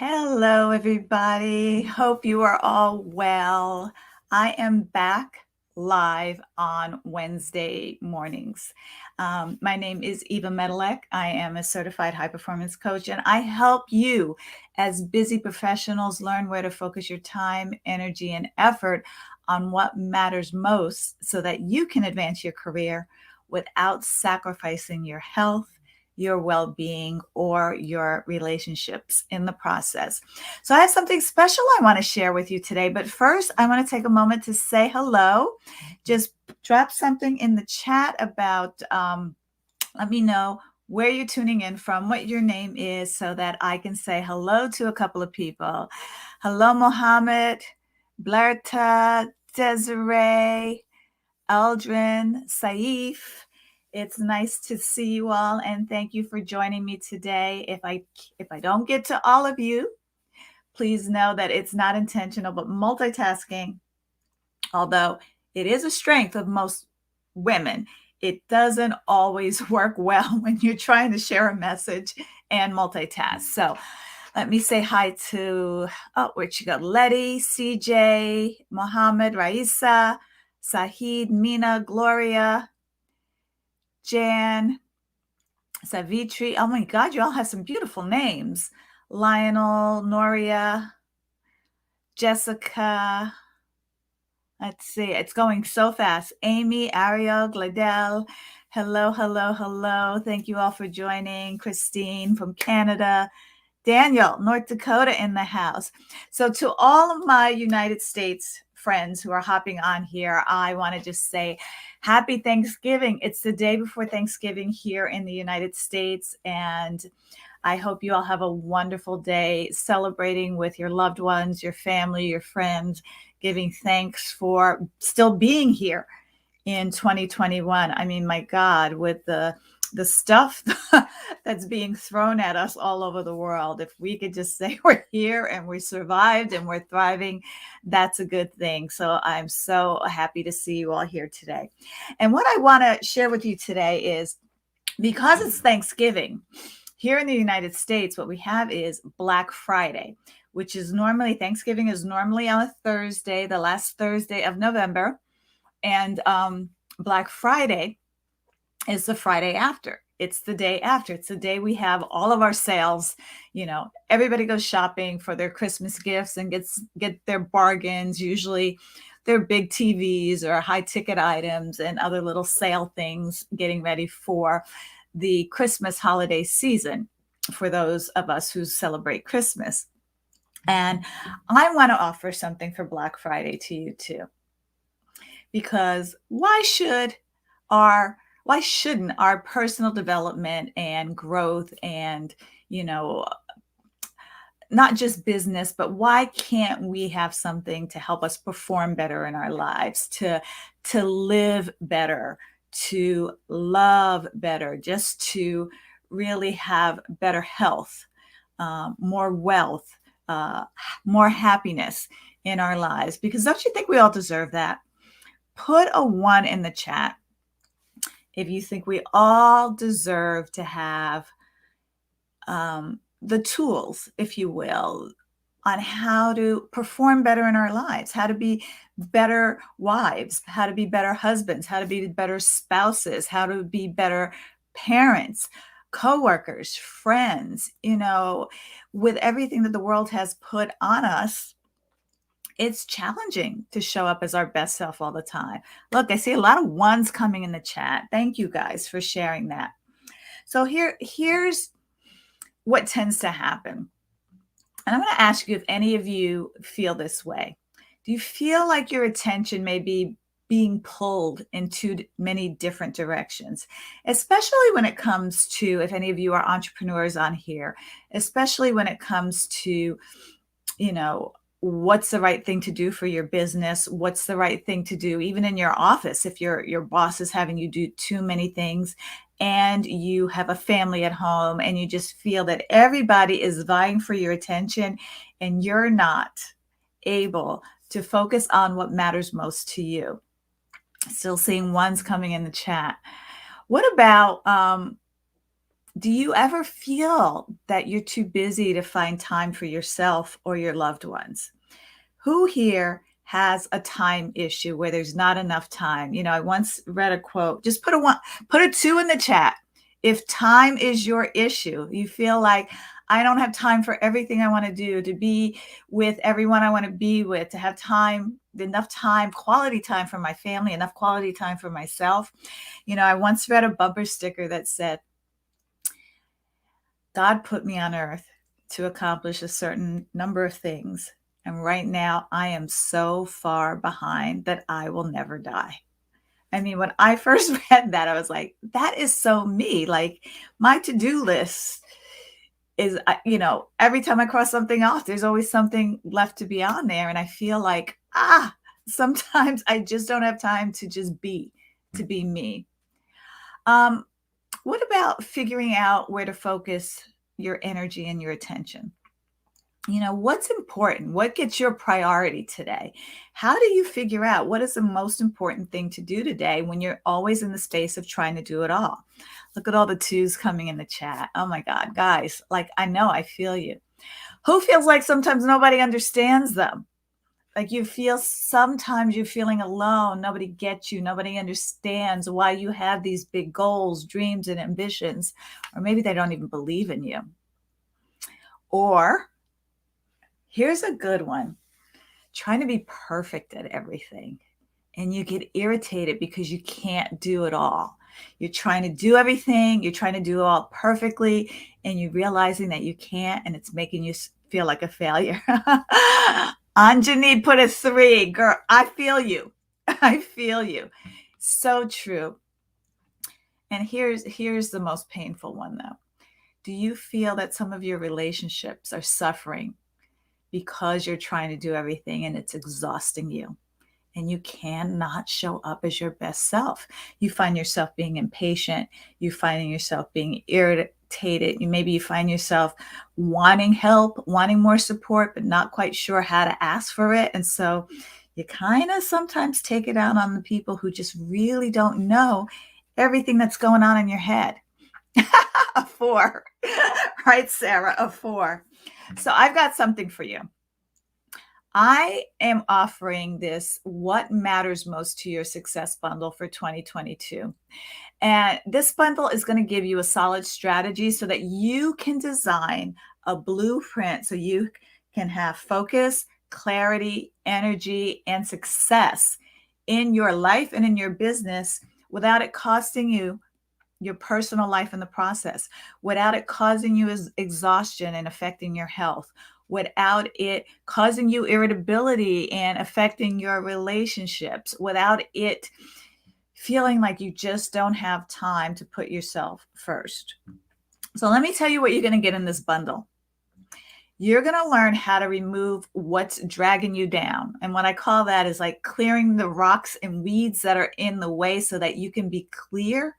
Hello, everybody. Hope you are all well. I am back live on Wednesday mornings. My name is Eva Medilek. I am a certified high performance coach, and I help you as busy professionals learn where to focus your time, energy, and effort on what matters most so that you can advance your career without sacrificing your health, your well being, or your relationships in the process. So, I have something special I want to share with you today. But first, I want to take a moment to say hello. Just drop something in the chat about, let me know where you're tuning in from, what your name is, so that I can say hello to a couple of people. Hello, Mohammed, Blerta, Desiree, Aldrin, Saif. It's nice to see you all, and thank you for joining me today. If I don't get to all of you, please know that it's not intentional, but multitasking, although it is a strength of most women, it doesn't always work well when you're trying to share a message and multitask. So let me say hi to, where'd you go? Letty, CJ, Mohammed, Raisa, Sahid, Mina, Gloria, Jan, Savitri. Oh my God, you all have some beautiful names. Lionel, Noria, Jessica. Let's see, it's going so fast. Amy, Ariel, Gladell. Hello, hello, hello. Thank you all for joining. Christine from Canada. Daniel, North Dakota in the house. So to all of my United States friends who are hopping on here, I want to just say happy Thanksgiving. It's the day before Thanksgiving here in the United States, and I hope you all have a wonderful day celebrating with your loved ones, your family, your friends, giving thanks for still being here in 2021. I mean, my God, with the stuff that's being thrown at us all over the world, if we could just say we're here and we survived and we're thriving, that's a good thing. So I'm so happy to see you all here today. And what I want to share with you today is, because it's Thanksgiving, here in the United States, what we have is Black Friday, which is normally, Thanksgiving is normally on a Thursday, the last Thursday of November. And Black Friday is the Friday after. It's the day after. It's the day we have all of our sales. You know, everybody goes shopping for their Christmas gifts and get their bargains. Usually they're big TVs or high ticket items and other little sale things, getting ready for the Christmas holiday season for those of us who celebrate Christmas. And I want to offer something for Black Friday to you too. Because why shouldn't our personal development and growth and, you know, not just business, but why can't we have something to help us perform better in our lives, to live better, to love better, just to really have better health, more wealth, more happiness in our lives? Because don't you think we all deserve that? Put a 1 in the chat if you think we all deserve to have the tools, if you will, on how to perform better in our lives, how to be better wives, how to be better husbands, how to be better spouses, how to be better parents, coworkers, friends. You know, with everything that the world has put on us, it's challenging to show up as our best self all the time. Look, I see a lot of 1s coming in the chat. Thank you guys for sharing that. So here's what tends to happen. And I'm going to ask you if any of you feel this way. Do you feel like your attention may be being pulled in too many different directions, especially when it comes to, if any of you are entrepreneurs on here, especially when it comes to, you know, what's the right thing to do for your business? What's the right thing to do even in your office if your boss is having you do too many things and you have a family at home and you just feel that everybody is vying for your attention and you're not able to focus on what matters most to you? Still seeing 1s coming in the chat. What about Do you ever feel that you're too busy to find time for yourself or your loved ones? Who here has a time issue where there's not enough time? I once read a quote. Just put a 2 in the chat. If time is your issue, you feel like I don't have time for everything I want to do, to be with everyone I want to be with, to have time, enough time, quality time for my family, enough quality time for myself. I once read a bumper sticker that said, God put me on earth to accomplish a certain number of things. And right now, I am so far behind that I will never die. I mean, when I first read that, I was like, that is so me. Like, my to do list is, every time I cross something off, there's always something left to be on there. And I feel like, sometimes I just don't have time to just to be me. What about figuring out where to focus your energy and your attention? What's important? What gets your priority today? How do you figure out what is the most important thing to do today when you're always in the space of trying to do it all? Look at all the 2s coming in the chat. Oh my God, guys, like, I know, I feel you. Who feels like sometimes nobody understands them? Like, sometimes you're feeling alone. Nobody gets you. Nobody understands why you have these big goals, dreams, and ambitions. Or maybe they don't even believe in you. Or here's a good one. Trying to be perfect at everything. And you get irritated because you can't do it all. You're trying to do everything. You're trying to do it all perfectly. And you're realizing that you can't. And it's making you feel like a failure. Anjani put a 3. Girl, I feel you. I feel you. So true. And here's the most painful one, though. Do you feel that some of your relationships are suffering because you're trying to do everything and it's exhausting you? And you cannot show up as your best self. You find yourself being impatient. You finding yourself being irritated. Maybe you find yourself wanting help, wanting more support, but not quite sure how to ask for it. And so you kind of sometimes take it out on the people who just really don't know everything that's going on in your head. A 4. Right, Sarah? A 4. So I've got something for you. I am offering this What Matters Most to Your Success bundle for 2022. And this bundle is going to give you a solid strategy so that you can design a blueprint so you can have focus, clarity, energy, and success in your life and in your business without it costing you your personal life in the process, without it causing you exhaustion and affecting your health, without it causing you irritability and affecting your relationships, without it feeling like you just don't have time to put yourself first. So let me tell you what you're going to get in this bundle. You're going to learn how to remove what's dragging you down. And what I call that is like clearing the rocks and weeds that are in the way so that you can be clear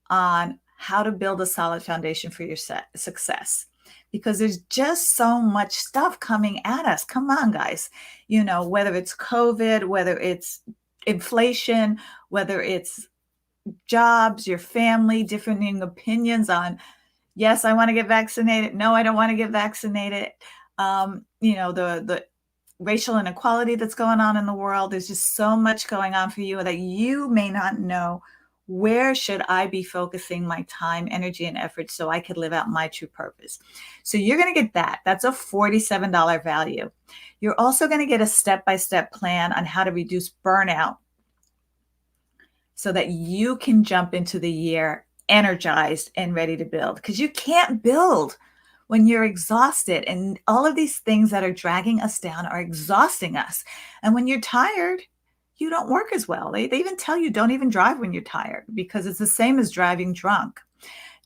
on how to build a solid foundation for your success. Because there's just so much stuff coming at us. Come on, guys. Whether it's COVID, whether it's inflation, whether it's jobs, your family, differing opinions on, yes, I want to get vaccinated. No, I don't want to get vaccinated. The racial inequality that's going on in the world. There's just so much going on for you that you may not know where should I be focusing my time, energy, and effort so I could live out my true purpose. So you're going to get that. That's a $47 value. You're also going to get a step-by-step plan on how to reduce burnout so that you can jump into the year energized and ready to build. Because you can't build when you're exhausted. And all of these things that are dragging us down are exhausting us. And when you're tired, you don't work as well. They even tell you don't even drive when you're tired because it's the same as driving drunk.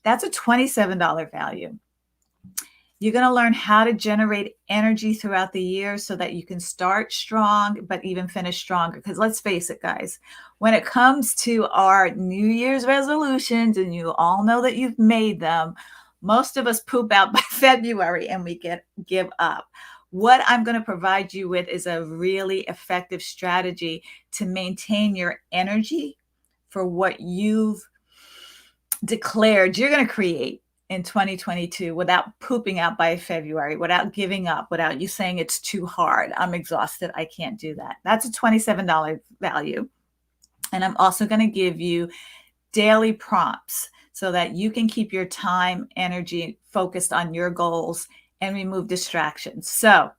That's a $27 value. You're going to learn how to generate energy throughout the year so that you can start strong, but even finish stronger. Because let's face it, guys, when it comes to our New Year's resolutions, and you all know that you've made them, most of us poop out by February and we give up. What I'm going to provide you with is a really effective strategy to maintain your energy for what you've declared you're going to create in 2022 without pooping out by February, without giving up, without you saying it's too hard, I'm exhausted, I can't do that. That's a $27 value. And I'm also going to give you daily prompts so that you can keep your time, energy focused on your goals and remove distractions. So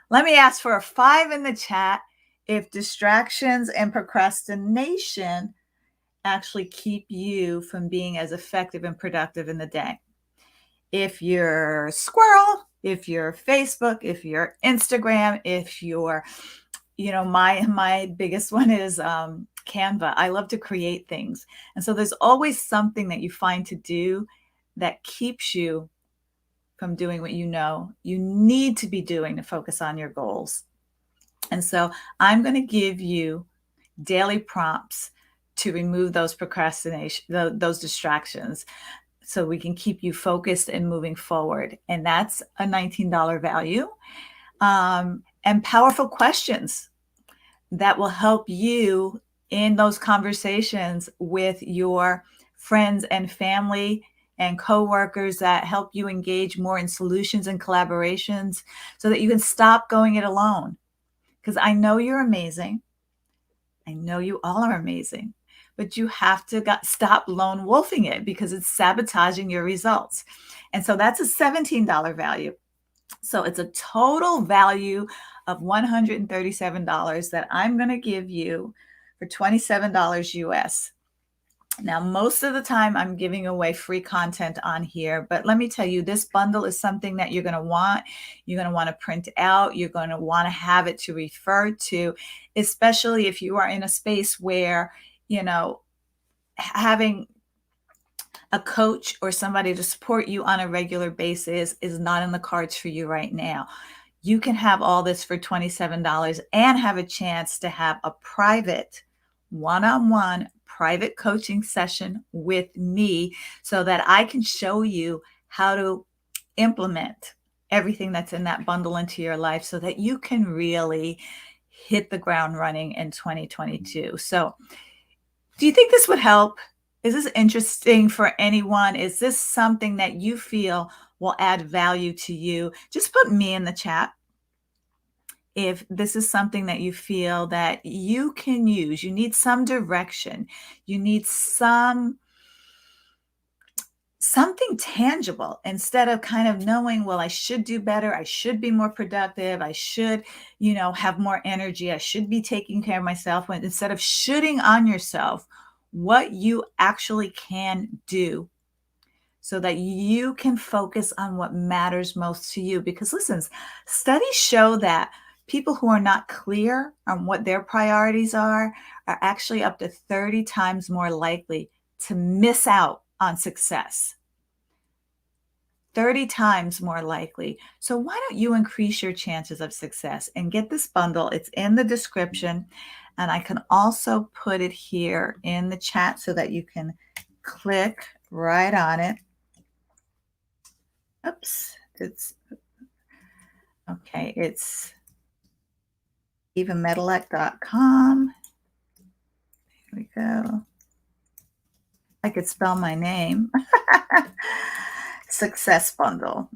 let me ask for a 5 in the chat if distractions and procrastination actually keep you from being as effective and productive in the day. If you're squirrel, if you're Facebook, if you're Instagram, if you're, my biggest one is Canva. I love to create things. And so there's always something that you find to do that keeps you from doing what you know you need to be doing to focus on your goals. And so I'm going to give you daily prompts to remove those those distractions, so we can keep you focused and moving forward. And that's a $19 value. And powerful questions that will help you in those conversations with your friends and family and coworkers, that help you engage more in solutions and collaborations so that you can stop going it alone. Because I know you're amazing. I know you all are amazing, but you have to stop lone wolfing it because it's sabotaging your results. And so that's a $17 value. So it's a total value of $137 that I'm going to give you for $27 US. Now, most of the time I'm giving away free content on here, but let me tell you, this bundle is something that you're going to want. You're going to want to print out. You're going to want to have it to refer to, especially if you are in a space where, having a coach or somebody to support you on a regular basis is not in the cards for you right now. You can have all this for $27 and have a chance to have a private one-on-one private coaching session with me so that I can show you how to implement everything that's in that bundle into your life so that you can really hit the ground running in 2022. So do you think this would help? Is this interesting for anyone? Is this something that you feel will add value to you? Just put me in the chat if this is something that you feel that you can use. You need some direction. You need something tangible instead of kind of knowing, well, I should do better. I should be more productive. I should, have more energy. I should be taking care of myself. When instead of shooting on yourself, what you actually can do so that you can focus on what matters most to you. Because listen, studies show that people who are not clear on what their priorities are actually up to 30 times more likely to miss out on success. 30 times more likely. So why don't you increase your chances of success and get this bundle? It's in the description. And I can also put it here in the chat so that you can click right on it. Oops, it's okay. It's evamedilek.com. Here we go. I could spell my name. Success bundle.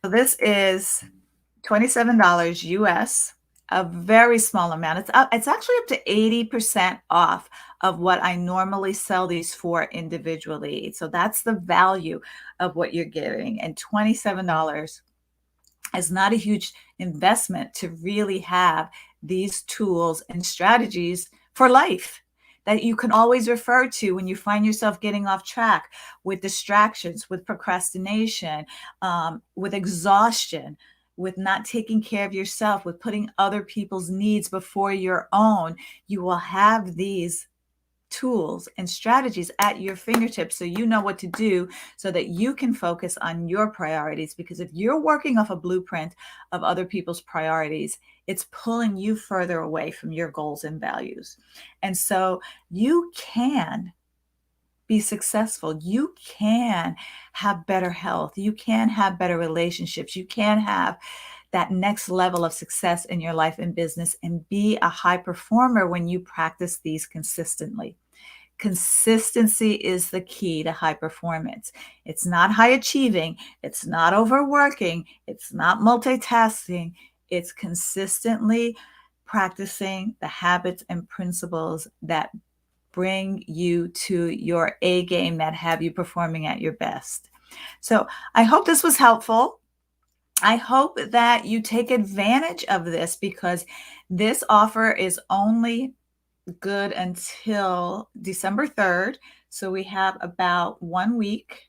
So this is $27 US, a very small amount. It's actually up to 80% off of what I normally sell these for individually. So that's the value of what you're getting. And $27 is not a huge investment to really have these tools and strategies for life that you can always refer to when you find yourself getting off track with distractions, with procrastination, with exhaustion, with not taking care of yourself, with putting other people's needs before your own. You will have these tools and strategies at your fingertips so you know what to do so that you can focus on your priorities. Because if you're working off a blueprint of other people's priorities, it's pulling you further away from your goals and values. And so you can be successful. You can have better health. You can have better relationships. You can have that next level of success in your life and business and be a high performer when you practice these consistently. Consistency is the key to high performance. It's not high achieving. It's not overworking. It's not multitasking. It's consistently practicing the habits and principles that bring you to your A game, that have you performing at your best. So I hope this was helpful. I hope that you take advantage of this, because this offer is only good until December 3rd. So we have about 1 week,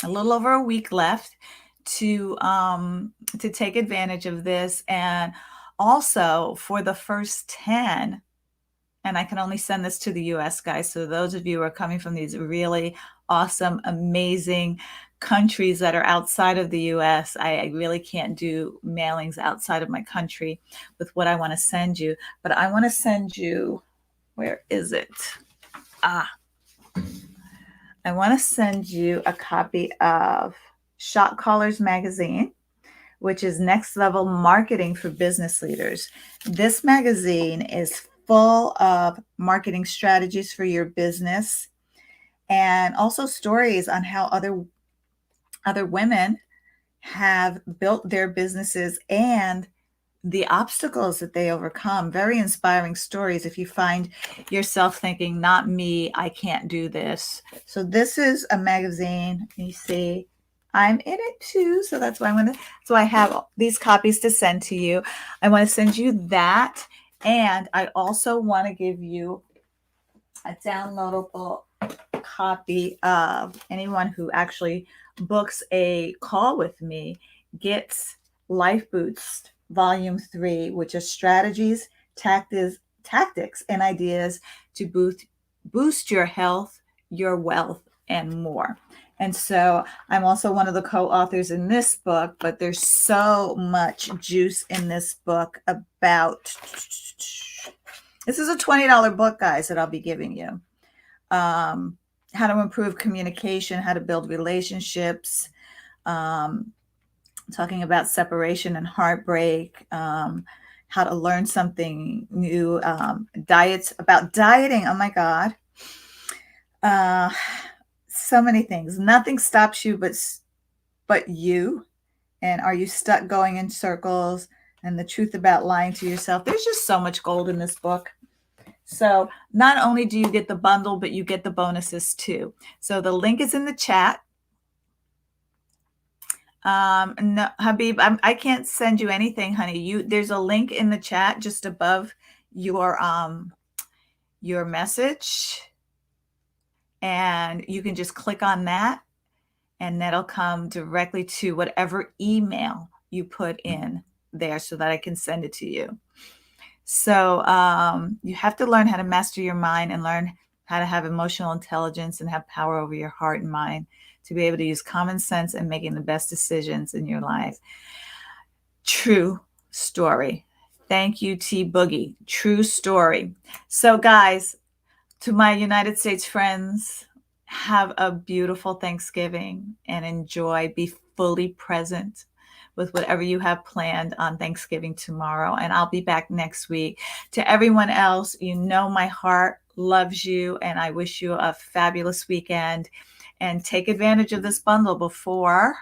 a little over a week left to take advantage of this. And also for the first 10, and I can only send this to the US, guys. So those of you who are coming from these really awesome, amazing countries that are outside of the US, I really can't do mailings outside of my country with what I want to send you. But I want to send you, where is it? I want to send you a copy of Shot Callers Magazine, which is Next Level Marketing for Business Leaders. This magazine is full of marketing strategies for your business, and also stories on how other women have built their businesses and the obstacles that they overcome. Very inspiring stories if you find yourself thinking, not me, I can't do this. So this is a magazine. You see, I'm in it too. So that's why I have these copies to send to you. I want to send you that. And I also want to give you a downloadable copy of anyone who actually books a call with me gets Life Boost Volume 3, which is strategies, tactics, and ideas to boost your health, your wealth, and more. And so I'm also one of the co-authors in this book, but there's so much juice in this book about, this is a $20 book, guys, that I'll be giving you. How to improve communication, how to build relationships, talking about separation and heartbreak, how to learn something new, diets, about dieting. Oh my God. So many things. Nothing stops you but you. And are you stuck going in circles? And the truth about lying to yourself. There's just so much gold in this book. So not only do you get the bundle, but you get the bonuses too. So the link is in the chat. No, Habib, I can't send you anything, honey. There's a link in the chat just above your message, and you can just click on that, and that'll come directly to whatever email you put in there so that I can send it to you. So you have to learn how to master your mind and learn how to have emotional intelligence and have power over your heart and mind to be able to use common sense and making the best decisions in your life. True story. Thank you, T Boogie. True story. So guys, to my United States friends, have a beautiful Thanksgiving and enjoy. Be fully present with whatever you have planned on Thanksgiving tomorrow. And I'll be back next week. To everyone else, you know my heart loves you, and I wish you a fabulous weekend. And take advantage of this bundle before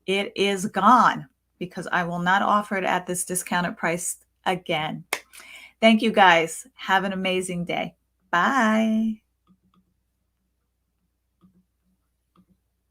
it is gone, because I will not offer it at this discounted price again. Thank you, guys. Have an amazing day. Bye.